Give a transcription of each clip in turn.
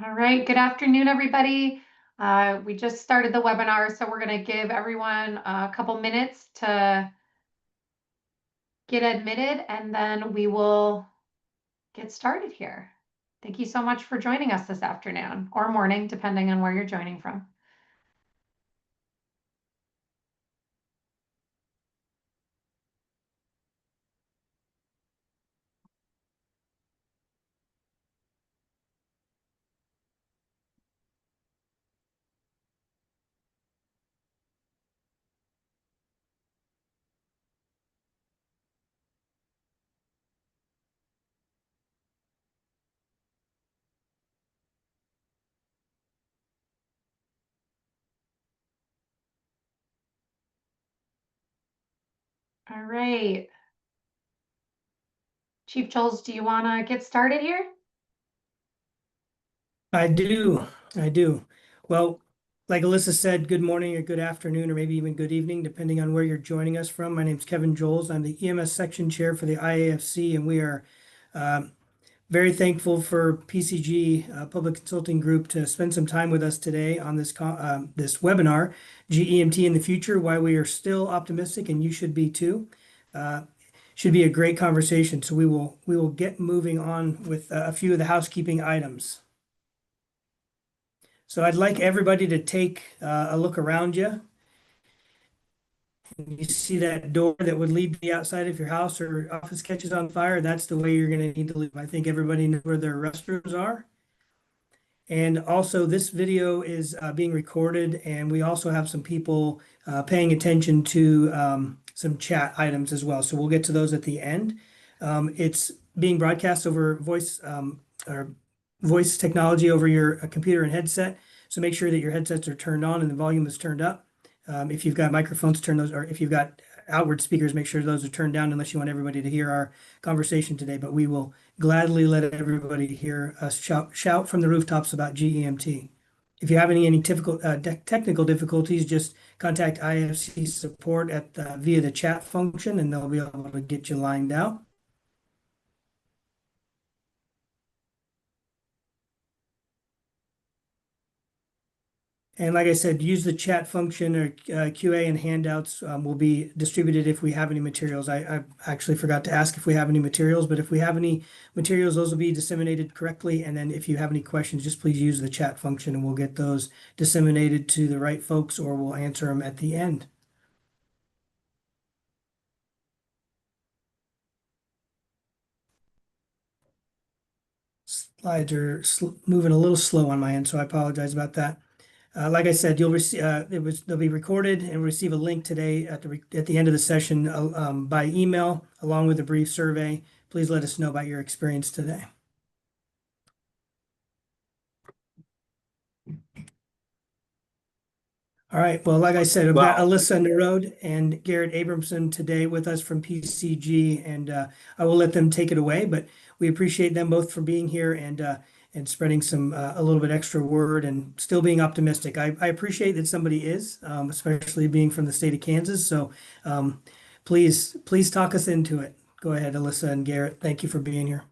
All right, good afternoon, everybody. We just started the webinar, so we're going to give everyone a couple minutes to get admitted, and then we will get started here. Thank you so much for joining us this afternoon or morning, depending on where you're joining from. All right. Chief Jules, do you want to get started here? I do. Well, like Alyssa said, good morning or good afternoon, or maybe even good evening, depending on where you're joining us from. My name is Kevin Joles. I'm the EMS section chair for the IAFC, and we are very thankful for PCG Public Consulting Group to spend some time with us today on this webinar, GEMT in the Future, why we are still optimistic, and you should be too. Should be a great conversation. So we will get moving on with a few of the housekeeping items. So I'd like everybody to take a look around you. You see that door that would lead to the outside of your house or office catches on fire, that's the way you're going to need to leave. I think everybody knows where their restrooms are. And also this video is being recorded, and we also have some people paying attention to some chat items as well. So we'll get to those at the end. It's being broadcast over or voice technology over your computer and headset. So make sure that your headsets are turned on and the volume is turned up. If you've got microphones, turn those, or if you've got outward speakers, make sure those are turned down unless you want everybody to hear our conversation today. But we will gladly let everybody hear us shout from the rooftops about GEMT. If you have any technical difficulties, just contact IFC support via the chat function, and they'll be able to get you lined out. And like I said, use the chat function, or QA and handouts will be distributed if we have any materials. I actually forgot to ask if we have any materials, but if we have any materials, those will be disseminated correctly. And then if you have any questions, just please use the chat function and we'll get those disseminated to the right folks, or we'll answer them at the end. Slides are moving a little slow on my end, so I apologize about that. Like I said, you'll receive they'll be recorded and receive a link today at the end of the session by email, along with a brief survey. Please let us know about your experience today. All right. Well, like I said, we've got Alyssa Nerode and Garrett Abramson today with us from PCG, and I will let them take it away. But we appreciate them both for being here and spreading some a little bit extra word and still being optimistic. I appreciate that somebody is, especially being from the state of Kansas. So please talk us into it. Go ahead, Alyssa and Garrett. Thank you for being here.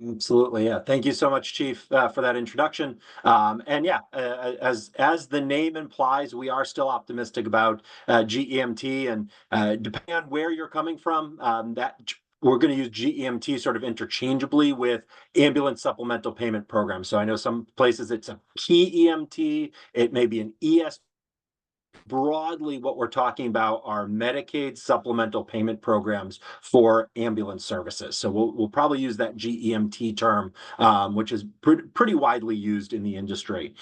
Absolutely, yeah. Thank you so much, Chief, for that introduction. And yeah, as the name implies, we are still optimistic about GEMT, and depending on where you're coming from, that we're going to use GEMT sort of interchangeably with ambulance supplemental payment program. So I know some places it's a key EMT, it may be an ES. Broadly, what we're talking about are Medicaid supplemental payment programs for ambulance services. So we'll probably use that GEMT term, which is pretty widely used in the industry.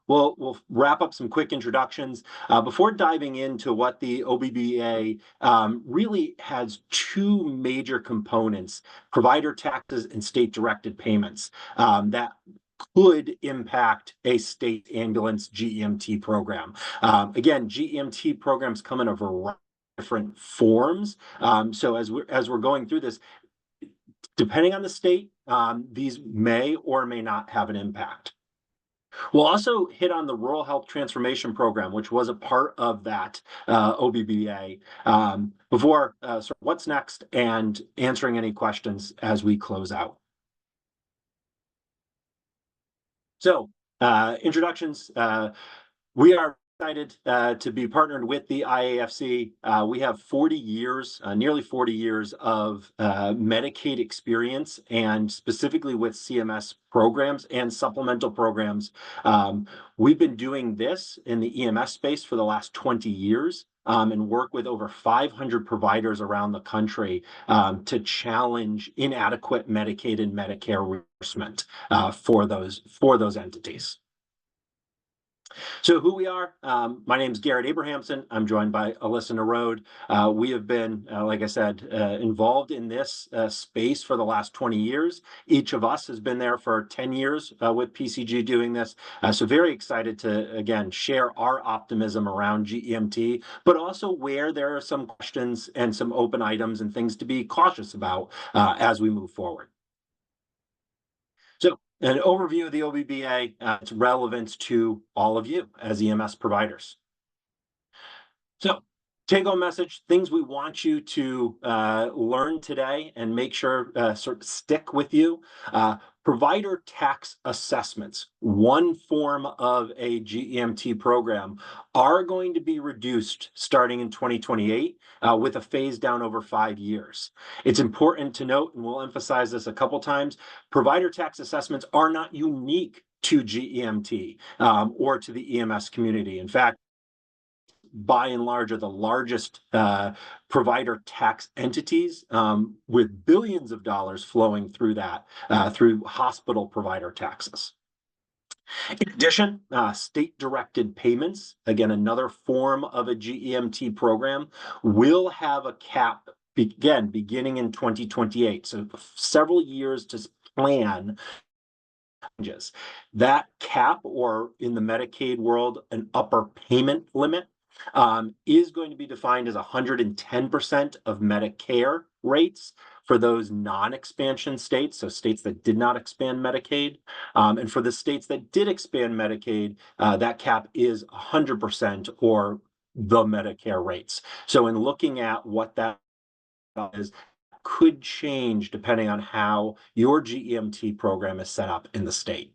We'll wrap up some quick introductions before diving into what the OBBBA really has two major components: provider taxes and state-directed payments that could impact a state ambulance GEMT program. Again, GEMT programs come in a variety of different forms. So as we're going through this, depending on the state, these may or may not have an impact. We'll also hit on the Rural Health Transformation Program, which was a part of that OBBBA, before sort of what's next and answering any questions as we close out. So, introductions. We are excited to be partnered with the IAFC. We have 40 years, nearly 40 years of Medicaid experience, and specifically with CMS programs and supplemental programs. We've been doing this in the EMS space for the last 20 years. And work with over 500 providers around the country to challenge inadequate Medicaid and Medicare reimbursement for those entities. So who we are, my name is Garrett Abrahamson. I'm joined by Alyssa Narode. We have been, like I said, involved in this space for the last 20 years. Each of us has been there for 10 years with PCG doing this. So very excited to, again, share our optimism around GEMT, but also where there are some questions and some open items and things to be cautious about as we move forward. So an overview of the OBBBA, its relevance to all of you as EMS providers. So take-home message, things we want you to learn today and make sure sort of stick with you. Provider tax assessments, one form of a GEMT program, are going to be reduced starting in 2028 with a phase down over 5 years. It's important to note, and we'll emphasize this a couple times, provider tax assessments are not unique to GEMT or to the EMS community. In fact, by and large, are the largest provider tax entities with billions of dollars flowing through that, through hospital provider taxes. In addition, state-directed payments, again, another form of a GEMT program, will have a cap, again, beginning in 2028. So several years to plan. That cap, or in the Medicaid world, an upper payment limit, is going to be defined as 110% of Medicare rates for those non-expansion states, so states that did not expand Medicaid. And for the states that did expand Medicaid, that cap is 100% or the Medicare rates. So in looking at what that is, could change depending on how your GEMT program is set up in the state.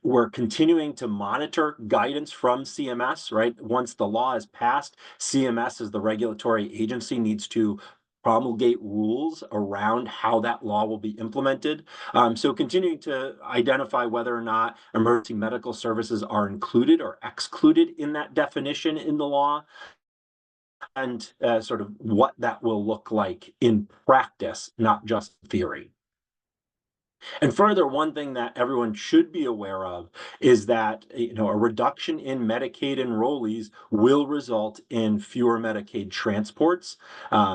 We're continuing to monitor guidance from CMS, right? Once the law is passed, CMS, as the regulatory agency, needs to promulgate rules around how that law will be implemented. So continuing to identify whether or not emergency medical services are included or excluded in that definition in the law, and sort of what that will look like in practice, not just theory. And further, one thing that everyone should be aware of is that, a reduction in Medicaid enrollees will result in fewer Medicaid transports.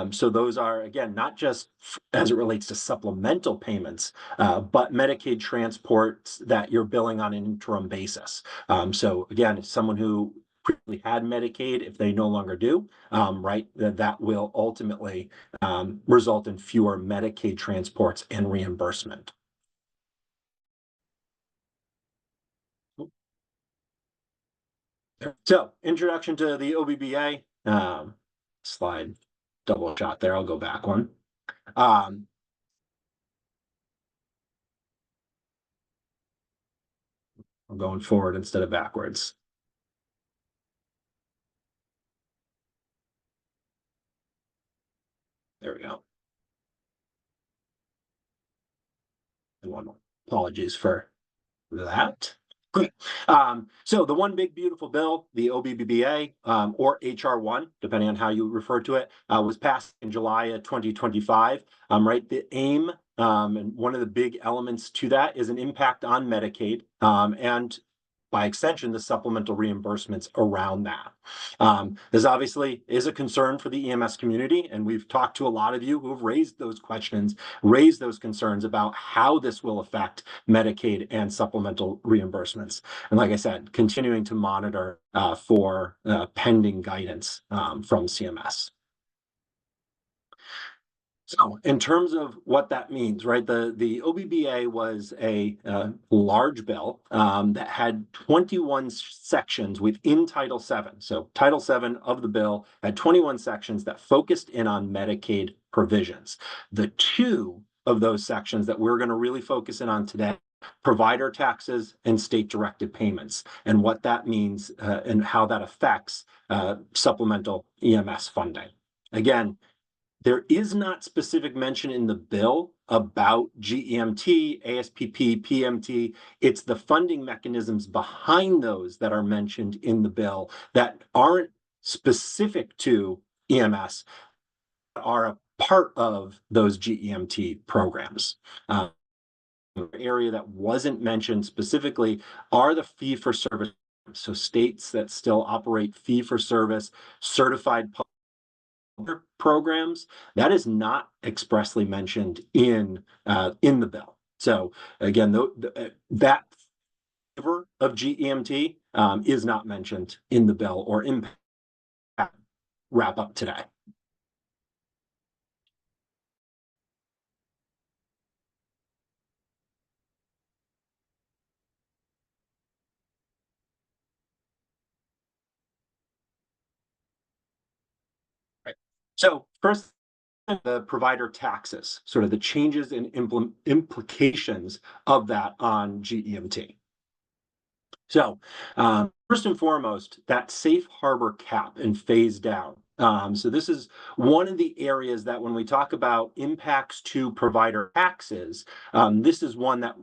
So those are, again, not just as it relates to supplemental payments, but Medicaid transports that you're billing on an interim basis. So again, it's someone who previously had Medicaid, if they no longer do, right, that will ultimately result in fewer Medicaid transports and reimbursement. So, introduction to the OBBBA. Slide double shot there. I'll go back one. I'm going forward instead of backwards. There we go. And one more. Apologies for that. Great. So the one big beautiful bill, the OBBBA, or HR1, depending on how you refer to it, was passed in July of 2025. Right, the aim, and one of the big elements to that, is an impact on Medicaid, and by extension, the supplemental reimbursements around that. This obviously is a concern for the EMS community, and we've talked to a lot of you who have raised those questions, raised those concerns about how this will affect Medicaid and supplemental reimbursements. And like I said, continuing to monitor for pending guidance from CMS. So in terms of what that means, right, the OBBBA was a large bill that had 21 sections within Title VII. So Title VII of the bill had 21 sections that focused in on Medicaid provisions. The two of those sections that we're going to really focus in on today provider taxes and state-directed payments, and what that means and how that affects supplemental EMS funding. Again, there is not specific mention in the bill about GEMT, ASPP, PMT. It's the funding mechanisms behind those that are mentioned in the bill that aren't specific to EMS, are a part of those GEMT programs. Area that wasn't mentioned specifically are the fee-for-service. So states that still operate fee-for-service certified public programs, that is not expressly mentioned in the bill. So again, that flavor of GEMT is not mentioned in the bill or impact wrap up today. Right. So first, the provider taxes, sort of the changes and implications of that on GEMT. So first and foremost, that safe harbor cap and phase down. So this is one of the areas that when we talk about impacts to provider taxes, this is one that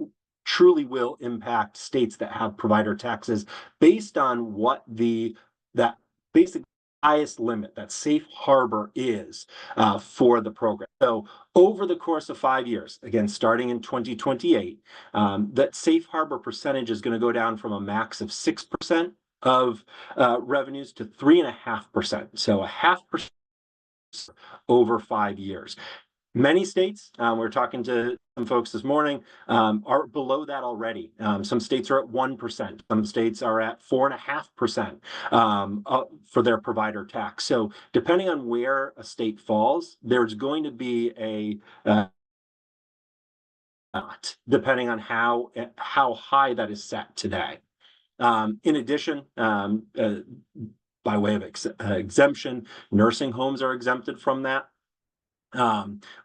truly will impact states that have provider taxes based on what that basic highest limit, that safe harbor is for the program. So over the course of 5 years, again, starting in 2028, that safe harbor percentage is going to go down from a max of 6% of revenues to 3.5%. So a 0.5% over 5 years. Many states, we're talking to some folks this morning, are below that already. Some states are at 1%. Some states are at 4.5% for their provider tax. So depending on where a state falls, there's going to be a depending on how high that is set today. In addition, by way of exemption, nursing homes are exempted from that.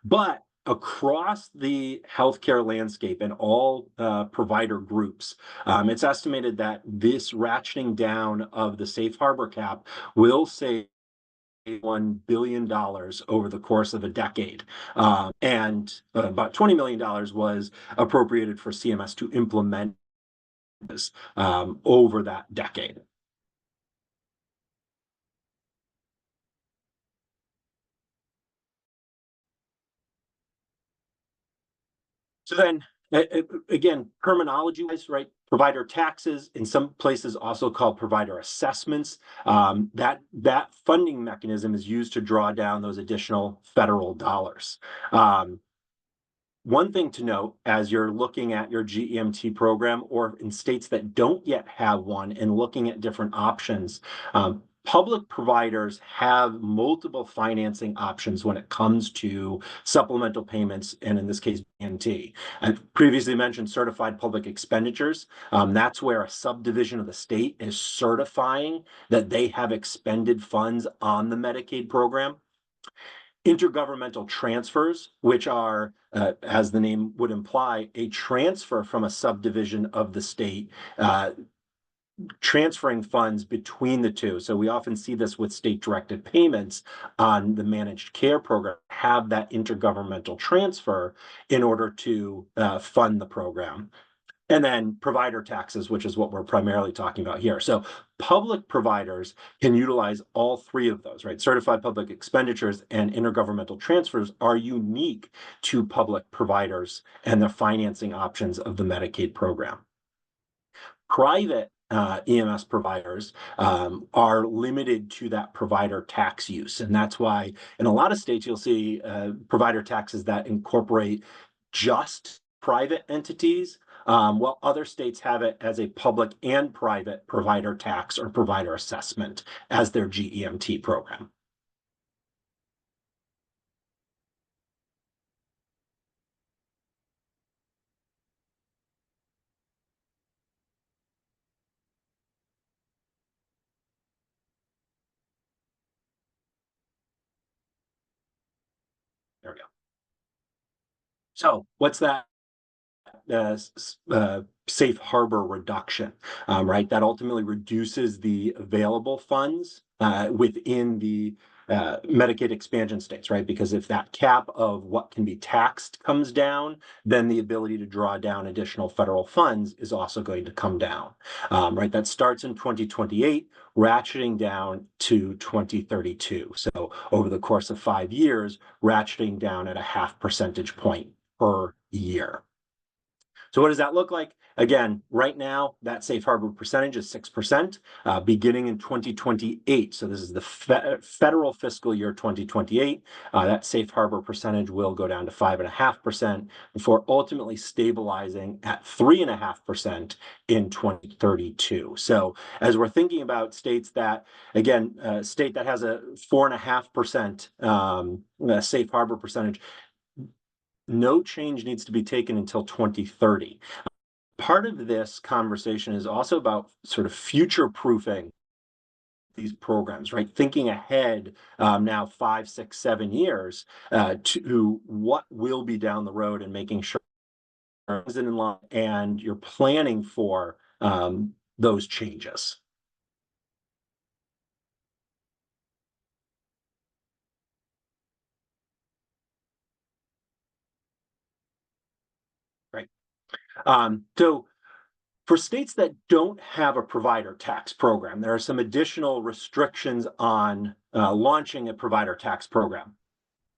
But across the healthcare landscape and all provider groups, it's estimated that this ratcheting down of the safe harbor cap will save $1 billion over the course of a decade. And about $20 million was appropriated for CMS to implement this over that decade. So then, again, terminology-wise, right? Provider taxes, in some places also called provider assessments. That funding mechanism is used to draw down those additional federal dollars. One thing to note as you're looking at your GEMT program, or in states that don't yet have one and looking at different options, public providers have multiple financing options when it comes to supplemental payments, and in this case, GEMT. I previously mentioned certified public expenditures. That's where a subdivision of the state is certifying that they have expended funds on the Medicaid program. Intergovernmental transfers, which are, as the name would imply, a transfer from a subdivision of the state, transferring funds between the two. So we often see this with state-directed payments on the managed care program, have that intergovernmental transfer in order to fund the program. And then provider taxes, which is what we're primarily talking about here. So public providers can utilize all three of those, right? Certified public expenditures and intergovernmental transfers are unique to public providers and the financing options of the Medicaid program. Private EMS providers are limited to that provider tax use. And that's why in a lot of states, you'll see provider taxes that incorporate just private entities, while other states have it as a public and private provider tax or provider assessment as their GEMT program. There we go. So what's that safe harbor reduction, right? That ultimately reduces the available funds within the Medicaid expansion states, right? Because if that cap of what can be taxed comes down, then the ability to draw down additional federal funds is also going to come down, right? That starts in 2028, ratcheting down to 2032. So over the course of 5 years, ratcheting down at a 0.5 percentage point per year. So what does that look like? Again, right now, that safe harbor percentage is 6%, beginning in 2028. So this is the federal fiscal year 2028. That safe harbor percentage will go down to 5.5% before ultimately stabilizing at 3.5% in 2032. So as we're thinking about states that, again, a state that has a 4.5% safe harbor percentage, no change needs to be taken until 2030. Part of this conversation is also about sort of future proofing these programs, right? Thinking ahead now 5, 6, 7 years to what will be down the road and making sure is in line and you're planning for those changes. Right. So for states that don't have a provider tax program, there are some additional restrictions on launching a provider tax program.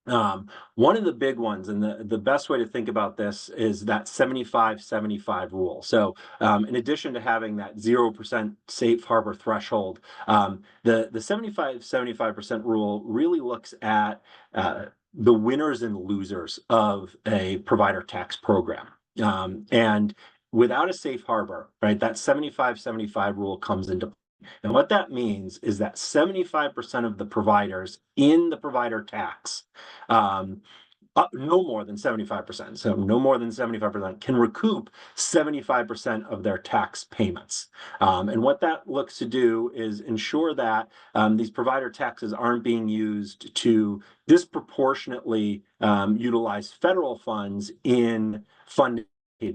One of the big ones, and the best way to think about this is that 75-75 rule. So in addition to having that 0% safe harbor threshold, the 75-75% rule really looks at the winners and losers of a provider tax program. And without a safe harbor, right, that 75-75 rule comes into play. And what that means is that 75% of the providers in the provider tax, no more than 75%, so no more than 75% can recoup 75% of their tax payments. And what that looks to do is ensure that these provider taxes aren't being used to disproportionately utilize federal funds in funding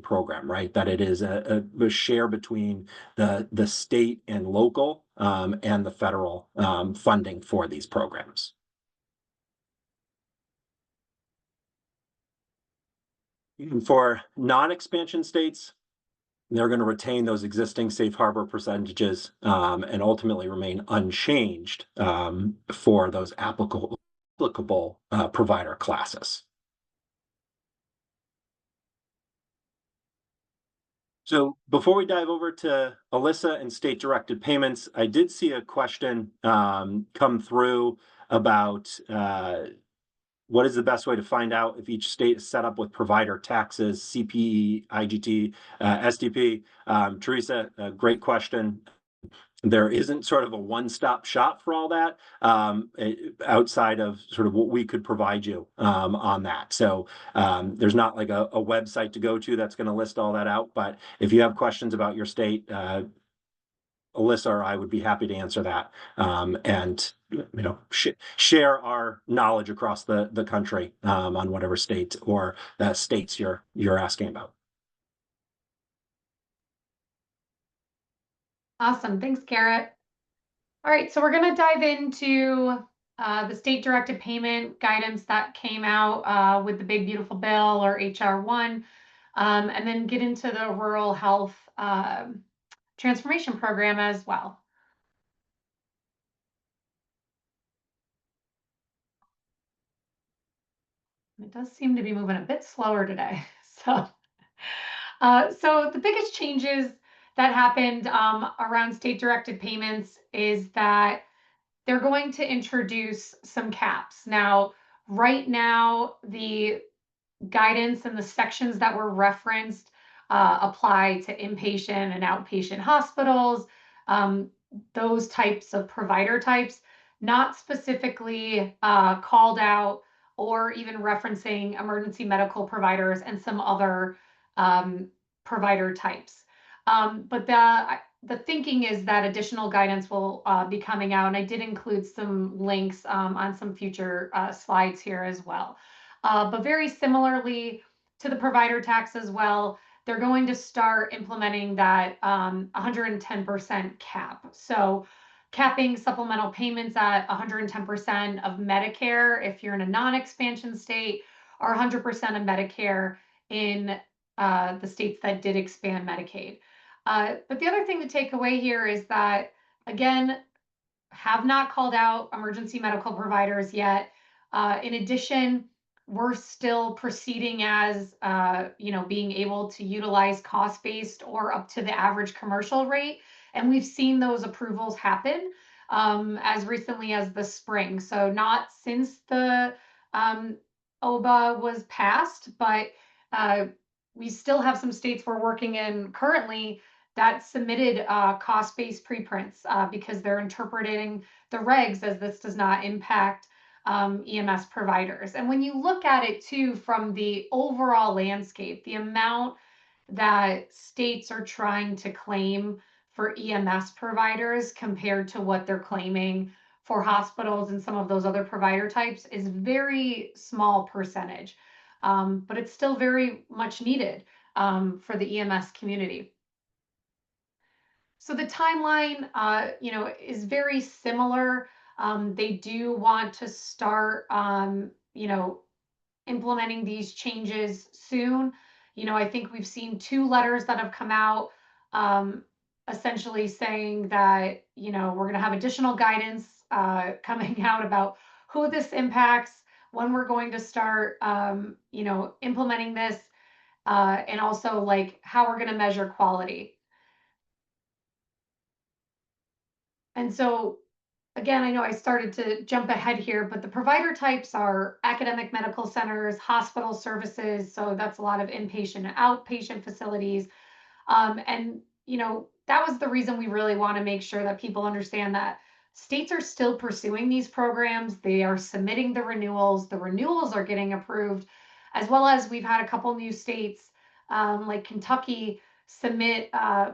program, right? That it is a share between the state and local and the federal funding for these programs. For non-expansion states, they're going to retain those existing safe harbor percentages and ultimately remain unchanged for those applicable provider classes. So before we dive over to Alyssa and state-directed payments, I did see a question come through about what is the best way to find out if each state is set up with provider taxes, CPE, IGT, SDP? Teresa, a great question. There isn't sort of a one-stop shop for all that outside of sort of what we could provide you on that. So there's not like a website to go to that's going to list all that out. But if you have questions about your state, Alyssa or I would be happy to answer that and share our knowledge across the country on whatever state or states you're asking about. Awesome. Thanks, Garrett. All right, so we're going to dive into the state-directed payment guidance that came out with the Big Beautiful Bill or HR 1, and then get into the rural health transformation program as well. It does seem to be moving a bit slower today. So the biggest changes that happened around state-directed payments is that they're going to introduce some caps. Now, right now, the guidance and the sections that were referenced apply to inpatient and outpatient hospitals, those types of provider types, not specifically called out or even referencing emergency medical providers and some other provider types. But the thinking is that additional guidance will be coming out, and I did include some links on some future slides here as well. But very similarly to the provider tax as well, they're going to start implementing that 110% cap. So capping supplemental payments at 110% of Medicare if you're in a non-expansion state, or 100% of Medicare in the states that did expand Medicaid. But the other thing to take away here is that, again, have not called out emergency medical providers yet. In addition, we're still proceeding as, being able to utilize cost-based or up to the average commercial rate. And we've seen those approvals happen as recently as the spring. So not since the OBBBA was passed, but we still have some states we're working in currently that submitted cost-based preprints because they're interpreting the regs as this does not impact EMS providers. And when you look at it too from the overall landscape, the amount that states are trying to claim for EMS providers compared to what they're claiming for hospitals and some of those other provider types is very small percentage, but it's still very much needed for the EMS community. So the timeline, is very similar. They do want to start, implementing these changes soon. I think we've seen 2 letters that have come out, essentially saying that, we're going to have additional guidance coming out about who this impacts, when we're going to start, implementing this, and also like how we're going to measure quality. And so, again, I know I started to jump ahead here, but the provider types are academic medical centers, hospital services. So that's a lot of inpatient and outpatient facilities. And, that was the reason we really want to make sure that people understand that states are still pursuing these programs. They are submitting the renewals. The renewals are getting approved, as well as we've had a couple new states like Kentucky submit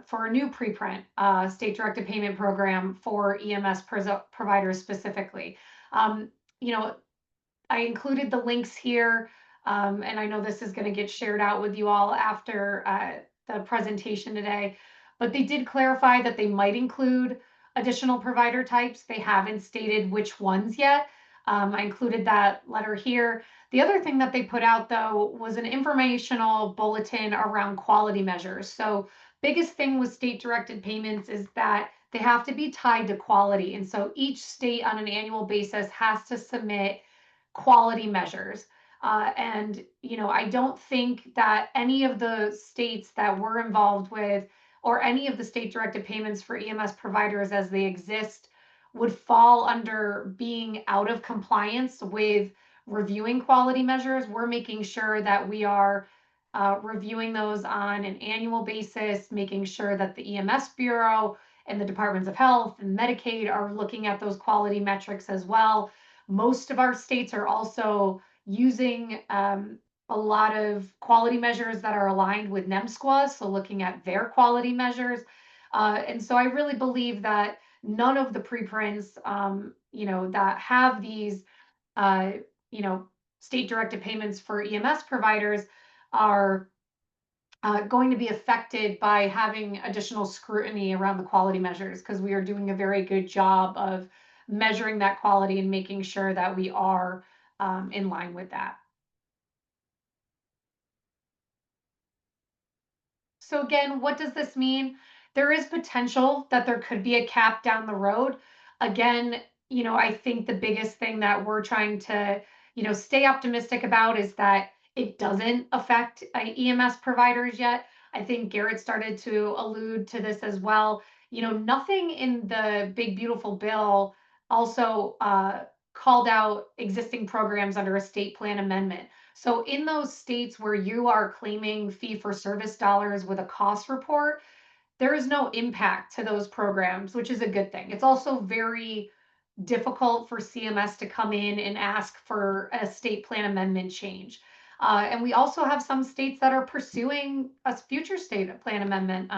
for a new preprint state-directed payment program for EMS providers specifically. I included the links here, and I know this is going to get shared out with you all after the presentation today, but they did clarify that they might include additional provider types. They haven't stated which ones yet. I included that letter here. The other thing that they put out, though, was an informational bulletin around quality measures. So biggest thing with state-directed payments is that they have to be tied to quality. And so each state on an annual basis has to submit quality measures. I don't think that any of the states that we're involved with or any of the state-directed payments for EMS providers as they exist would fall under being out of compliance with reviewing quality measures. We're making sure that we are reviewing those on an annual basis, making sure that the EMS Bureau and the Departments of Health and Medicaid are looking at those quality metrics as well. Most of our states are also using a lot of quality measures that are aligned with NEMSQA, so looking at their quality measures. And so I really believe that none of the preprints, that have these, state-directed payments for EMS providers are going to be affected by having additional scrutiny around the quality measures, because we are doing a very good job of measuring that quality and making sure that we are in line with that. So again, what does this mean? There is potential that there could be a cap down the road. Again, I think the biggest thing that we're trying to, stay optimistic about is that it doesn't affect EMS providers yet. I think Garrett started to allude to this as well. Nothing in the big beautiful bill also called out existing programs under a state plan amendment. So in those states where you are claiming fee-for-service dollars with a cost report, there is no impact to those programs, which is a good thing. It's also very difficult for CMS to come in and ask for a state plan amendment change. And we also have some states that are pursuing a future state plan amendment.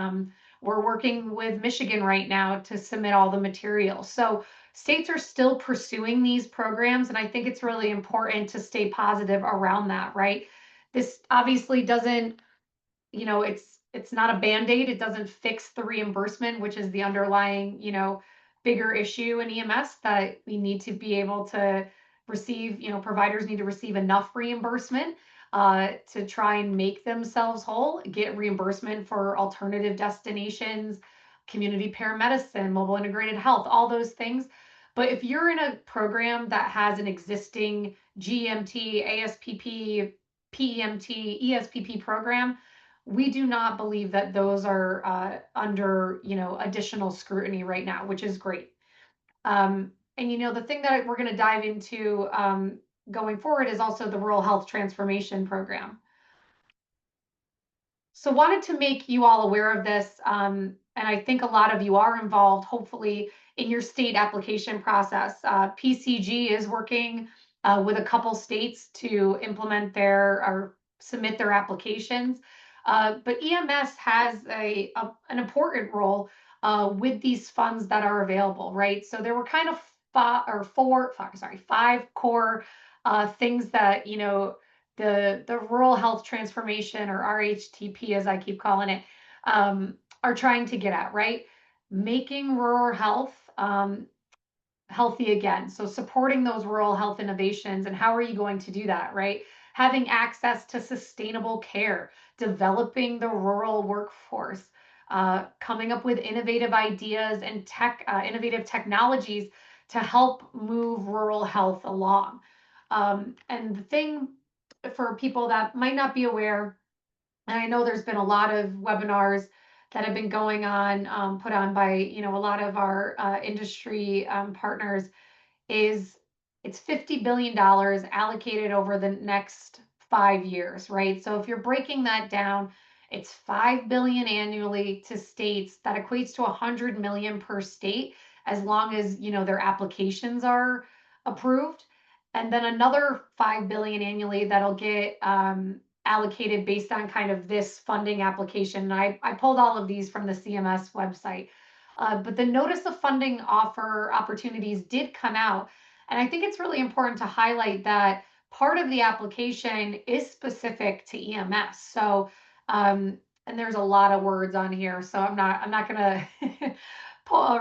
We're working with Michigan right now to submit all the material. So states are still pursuing these programs, and I think it's really important to stay positive around that, right? This obviously doesn't, it's not a Band-Aid. It doesn't fix the reimbursement, which is the underlying, bigger issue in EMS, that we need to be able to receive, providers need to receive enough reimbursement to try and make themselves whole, get reimbursement for alternative destinations, community paramedicine, mobile integrated health, all those things. But if you're in a program that has an existing GEMT, ASPP, PEMT, ESPP program, we do not believe that those are under, additional scrutiny right now, which is great. And the thing that we're going to dive into going forward is also the Rural Health Transformation Program. So wanted to make you all aware of this, and I think a lot of you are involved, hopefully, in your state application process. PCG is working with a couple states to implement or submit their applications, but EMS has an important role with these funds that are available, right? So there were kind of five core things that the Rural Health Transformation, or RHTP as I keep calling it, are trying to get at, right? Making rural health healthy again. So supporting those rural health innovations, and how are you going to do that, right? Having access to sustainable care, developing the rural workforce, coming up with innovative ideas and innovative technologies to help move rural health along. And the thing for people that might not be aware, and I know there's been a lot of webinars that have been going on, put on by a lot of our industry partners, is it's $50 billion allocated over the next 5 years, right? So if you're breaking that down, it's $5 billion annually to states. That equates to $100 million per state, as long as their applications are approved, and then another $5 billion annually that'll get allocated based on kind of this funding application. And I pulled all of these from the CMS website. But the notice of funding offer opportunities did come out. And I think it's really important to highlight that part of the application is specific to EMS. So, and there's a lot of words on here, so I'm not gonna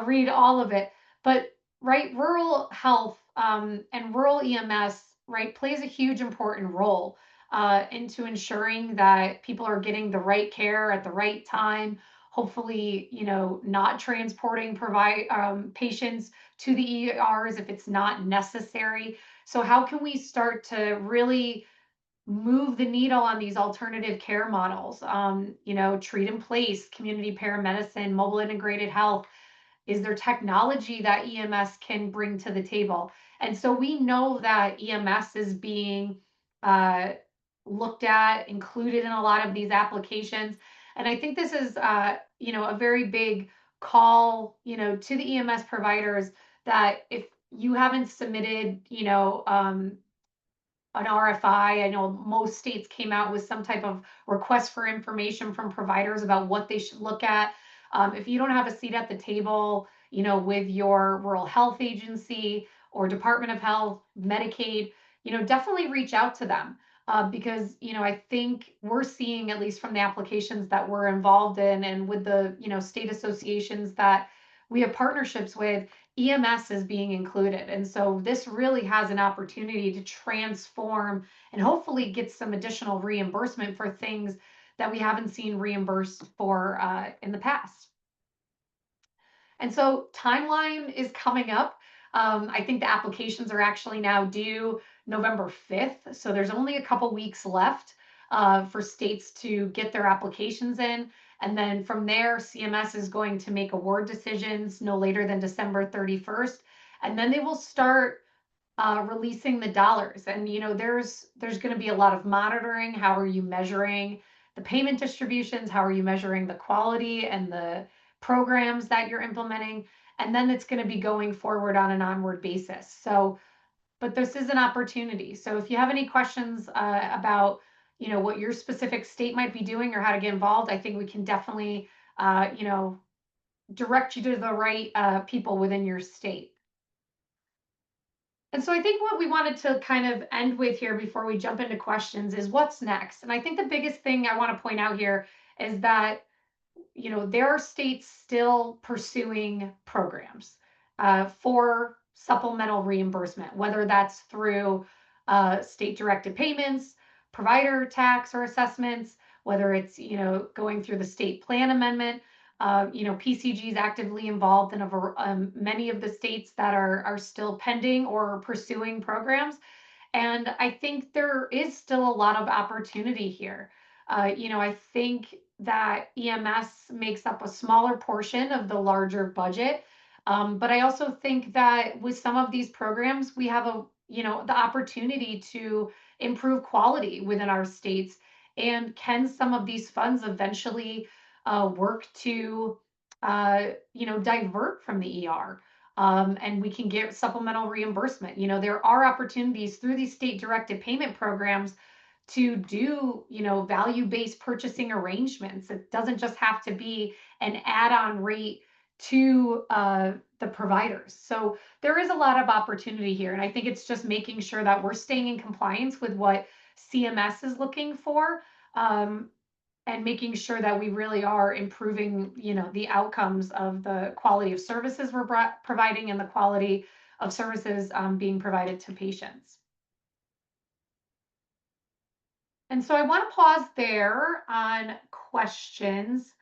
read all of it. But right, rural health and rural EMS, right, plays a huge important role into ensuring that people are getting the right care at the right time. Hopefully, not transporting patients to the ERs if it's not necessary. So how can we start to really move the needle on these alternative care models? Treat in place, community paramedicine, mobile integrated health. Is there technology that EMS can bring to the table? And so we know that EMS is being looked at, included in a lot of these applications. And I think this is, a very big call, to the EMS providers, that if you haven't submitted, an RFI. I know most states came out with some type of request for information from providers about what they should look at. If you don't have a seat at the table, with your rural health agency or Department of Health, Medicaid, definitely reach out to them. Because, I think we're seeing, at least from the applications that we're involved in and with the, state associations that we have partnerships with, EMS is being included. And so this really has an opportunity to transform and hopefully get some additional reimbursement for things that we haven't seen reimbursed for in the past. And so timeline is coming up. I think the applications are actually now due November 5th. So there's only a couple weeks left for states to get their applications in. And then from there, CMS is going to make award decisions no later than December 31st. And then they will start releasing the dollars. And, there's going to be a lot of monitoring. How are you measuring the payment distributions? How are you measuring the quality and the programs that you're implementing? And then it's going to be going forward on an onward basis. So, but this is an opportunity. So if you have any questions about, what your specific state might be doing or how to get involved, I think we can definitely, direct you to the right people within your state. And so I think what we wanted to kind of end with here before we jump into questions is what's next. And I think the biggest thing I want to point out here is that, you know, there are states still pursuing programs for supplemental reimbursement, whether that's through state directed payments, provider tax or assessments, whether it's, you know, going through the state plan amendment. You know, PCG is actively involved in many of the states that are still pending or pursuing programs. And I think there is still a lot of opportunity here. You know, I think that EMS makes up a smaller portion of the larger budget. But I also think that with some of these programs, we have you know, the opportunity to improve quality within our states. And can some of these funds eventually work to, you know, divert from the ER? And we can get supplemental reimbursement. You know, there are opportunities through these state directed payment programs to do, you know, value-based purchasing arrangements. It doesn't just have to be an add-on rate to the providers. So there is a lot of opportunity here. And I think it's just making sure that we're staying in compliance with what CMS is looking for. And making sure that we really are improving, you know, the outcomes of the quality of services we're providing and the quality of services being provided to patients. And so I want to pause there on questions.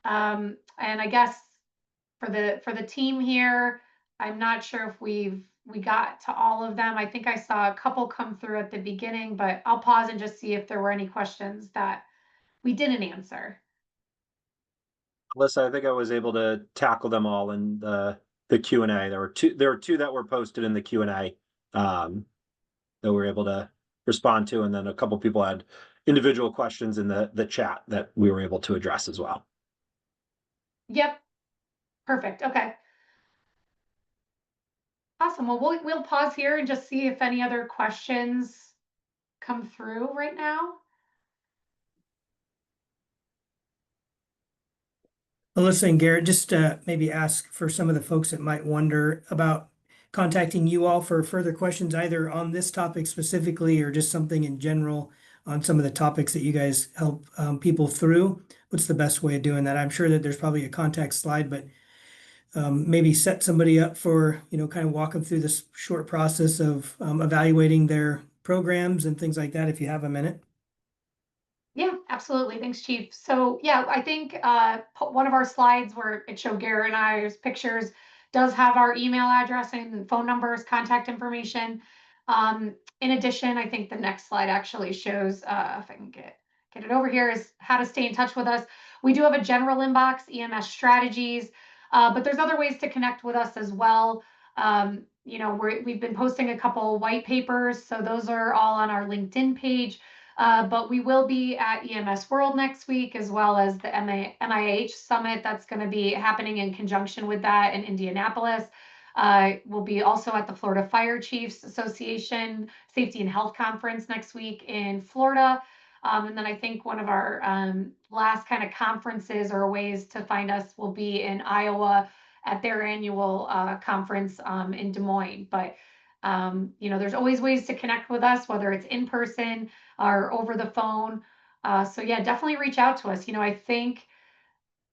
And I guess for the team here, I'm not sure if we got to all of them. I think I saw a couple come through at the beginning, but I'll pause and just see if there were any questions that we didn't answer. Alyssa, I think I was able to tackle them all in the Q&A. There were two that were posted in the Q&A that we were able to respond to, and then a couple people had individual questions in the chat that we were able to address as well. Yep. Perfect. Okay. Awesome. Well, we'll pause here and just see if any other questions come through right now. Alyssa and Garrett, just maybe ask for some of the folks that might wonder about contacting you all for further questions, either on this topic specifically or just something in general on some of the topics that you guys help people through. What's the best way of doing that? I'm sure that there's probably a contact slide, but maybe set somebody up for, you know, kind of walk them through this short process of evaluating their programs and things like that, if you have a minute. Yeah, absolutely. Thanks, Chief. So yeah, I think one of our slides where it showed Garrett and I's pictures does have our email address and phone numbers, contact information. In addition, I think the next slide actually shows, if I can get it over here, is how to stay in touch with us. We do have a general inbox, EMS strategies, but there's other ways to connect with us as well. You know, we've been posting a couple white papers, so those are all on our LinkedIn page. But we will be at EMS World next week, as well as the MIH Summit that's going to be happening in conjunction with that in Indianapolis. We'll be also at the Florida Fire Chiefs Association Safety and Health Conference next week in Florida. And then I think one of our last kind of conferences or ways to find us will be in Iowa at their annual conference in Des Moines. But you know, there's always ways to connect with us, whether it's in person or over the phone. So yeah, definitely reach out to us. You know, I think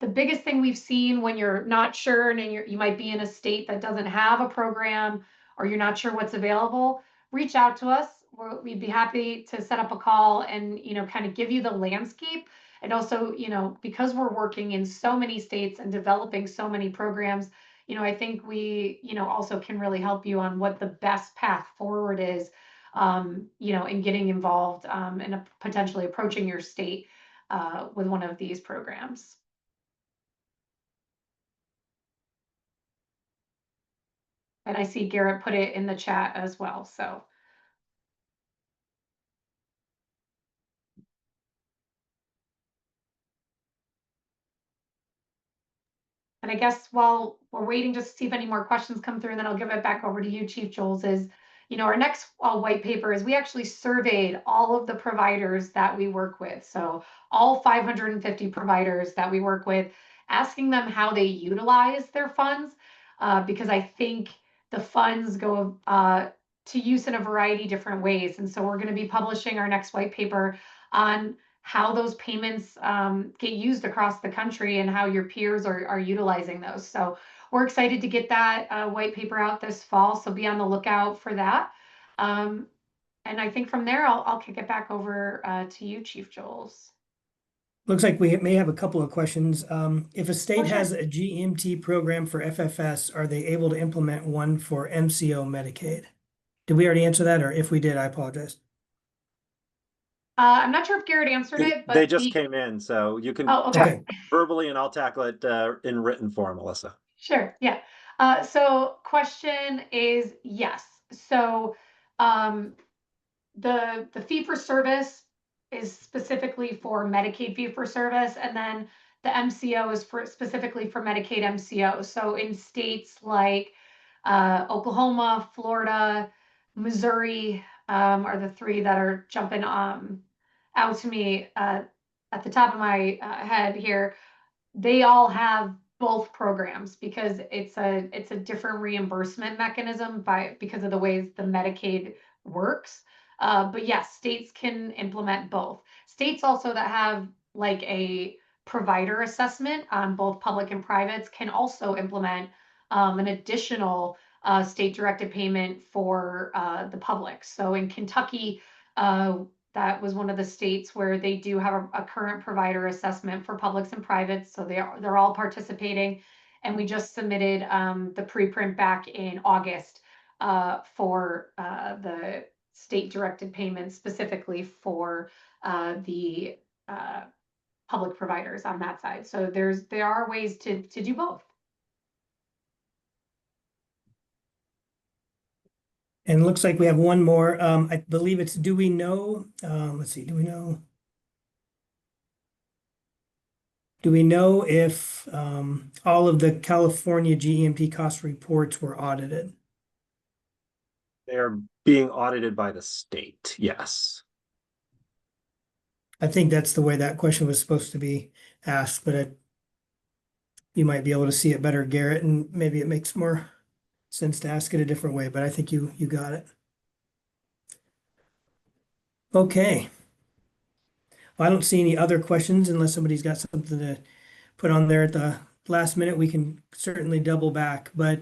the biggest thing we've seen when you're not sure and you might be in a state that doesn't have a program or you're not sure what's available, reach out to us. We'd be happy to set up a call and, you know, kind of give you the landscape. And also, you know, because we're working in so many states and developing so many programs, you know, I think we, you know, also can really help you on what the best path forward is, you know, in getting involved and potentially approaching your state with one of these programs. And I see Garrett put it in the chat as well, so. And I guess while we're waiting just to see if any more questions come through, and then I'll give it back over to you, Chief Jules, is, you know, our next white paper is we actually surveyed all of the providers that we work with. So all 550 providers that we work with, asking them how they utilize their funds, because I think the funds go to use in a variety of different ways. And so we're going to be publishing our next white paper on how those payments get used across the country and how your peers are utilizing those. So we're excited to get that white paper out this fall. So be on the lookout for that. And I think from there, I'll kick it back over to you, Chief Joels. Looks like we may have a couple of questions. If a state sure. has a GEMT program for FFS, are they able to implement one for MCO Medicaid? Did we already answer that? Or if we did, I apologize. I'm not sure if Garrett answered it, but They just came in, so you can Oh, okay. verbally, and I'll tackle it in written form, Alyssa. Sure, yeah. So question is yes. So the fee for service is specifically for Medicaid fee for service, and then the MCO is for specifically for Medicaid MCO. So in states like Oklahoma, Florida, Missouri are the three that are jumping out to me at the top of my head here. They all have both programs because it's a different reimbursement mechanism because of the ways the Medicaid works. But yes, states can implement both. States also that have like a provider assessment on both public and privates can also implement an additional state directed payment for the public. So in Kentucky, that was one of the states where they do have a current provider assessment for publics and privates. So they're all participating. And we just submitted the preprint back in August for the state directed payments specifically for the public providers on that side. So there are ways to do both. And it looks like we have one more. I believe it's, do we know, let's see, do we know? Do we know if all of the California GEMT cost reports were audited? They are being audited by the state, yes. I think that's the way that question was supposed to be asked, but you might be able to see it better, Garrett, and maybe it makes more sense to ask it a different way, but I think you got it. Okay. Well, I don't see any other questions unless somebody's got something to put on there at the last minute. We can certainly double back, but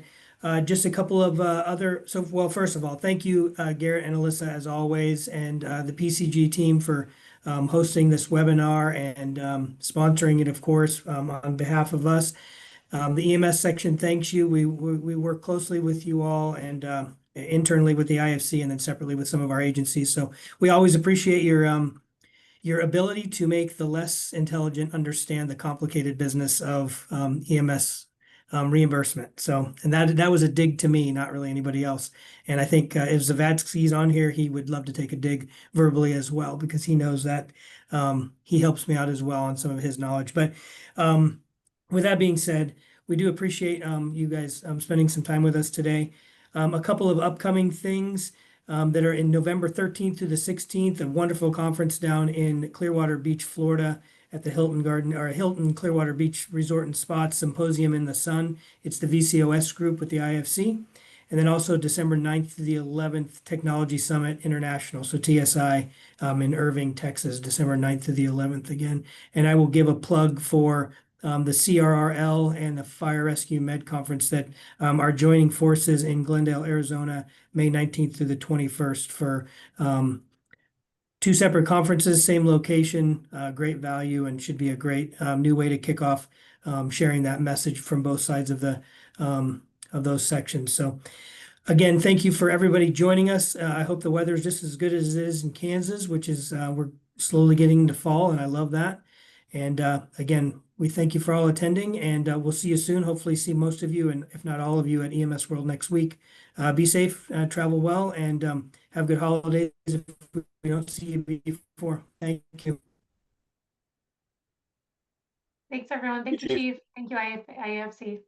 just a couple of well, first of all, thank you, Garrett and Alyssa, as always, and the PCG team for hosting this webinar and sponsoring it, of course, on behalf of us. The EMS section thanks you. We work closely with you all and internally with the IFC and then separately with some of our agencies. So we always appreciate your ability to make the less intelligent understand the complicated business of EMS reimbursement. So, and that was a dig to me, not really anybody else. And I think if Zavadsky's on here, he would love to take a dig verbally as well, because he knows that he helps me out as well on some of his knowledge. But with that being said, we do appreciate you guys spending some time with us today. A couple of upcoming things that are in November 13th through the 16th, a wonderful conference down in Clearwater Beach, Florida, at the Hilton Clearwater Beach Resort and Spa Symposium in the Sun. It's the VCOS group with the IFC. And then also December 9th to the 11th, Technology Summit International, so TSI in Irving, Texas, December 9th to the 11th again. And I will give a plug for the CRRL and the Fire Rescue Med Conference that are joining forces in Glendale, Arizona, May 19th through the 21st for two separate conferences, same location, great value, and should be a great new way to kick off sharing that message from both sides of those sections. So again, thank you for everybody joining us. I hope the weather is just as good as it is in Kansas, which is we're slowly getting into fall, and I love that. And again, we thank you for all attending, and we'll see you soon. Hopefully see most of you, and if not all of you, at EMS World next week. Be safe, travel well, and have good holidays if we don't see you before. Thank you. Thanks, everyone. Thank you, Chief. Thank you, IFC.